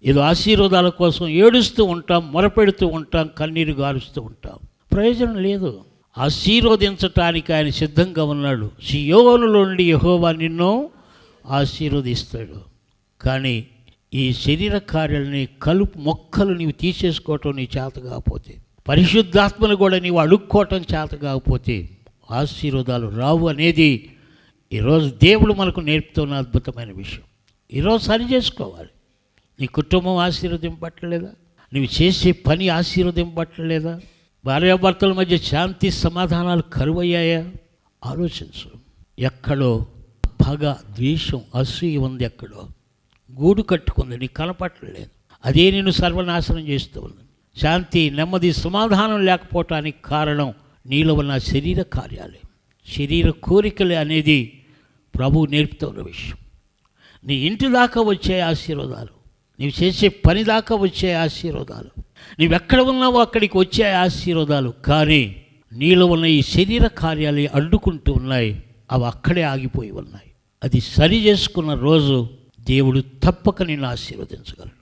ఏదో ఆశీర్వాదాల కోసం ఏడుస్తూ ఉంటాం, మొరపెడుతూ ఉంటాం, కన్నీరు గారుస్తూ ఉంటాం. ప్రయోజనం లేదు. ఆశీర్వదించటానికి ఆయన సిద్ధంగా ఉన్నాడు. సియోనులో నుండి యెహోవా నిన్ను ఆశీర్వదిస్తాడు. కానీ ఈ శరీర కార్యాలని కలుపు మొక్కలు నీవు తీసేసుకోవటం నీ చేత కాకపోతే, పరిశుద్ధాత్మను కూడా నీవు అడుక్కోవటం చేత కాకపోతే ఆశీర్వాదాలు రావు అనేది ఈరోజు దేవుడు మనకు నేర్పుతున్న అద్భుతమైన విషయం. ఈరోజు సరి చేసుకోవాలి. నీ కుటుంబం ఆశీర్వదింపట్లేదా? నువ్వు చేసే పని ఆశీర్వదింపట్లేదా? భార్యాభర్తల మధ్య శాంతి సమాధానాలు కరువయ్యాయా? ఆలోచించు. ఎక్కడో పగ, ద్వేషం, అసూయ ఉంది, ఎక్కడో గూడు కట్టుకుంది, నీకు కనపట్టలేదు. అదే నేను సర్వనాశనం చేస్తూ ఉంది. శాంతి, నెమ్మది, సమాధానం లేకపోవటానికి కారణం నీలో ఉన్న శరీర కార్యాలే, శరీర కోరికలే అనేది ప్రభువు నేర్పుతున్న విషయం. నీ ఇంటి దాకా వచ్చే ఆశీర్వాదాలు, నీవు చేసే పని దాకా వచ్చే ఆశీర్వాదాలు, నీవెక్కడ ఉన్నావో అక్కడికి వచ్చే ఆశీర్వాదాలు, కానీ నీలో ఉన్న ఈ శరీర కార్యాలు అడ్డుకుంటూ ఉన్నాయి. అవి అక్కడే ఆగిపోయి ఉన్నాయి. అది సరి చేసుకున్న రోజు దేవుడు తప్పక నిన్ను ఆశీర్వదించగలడు.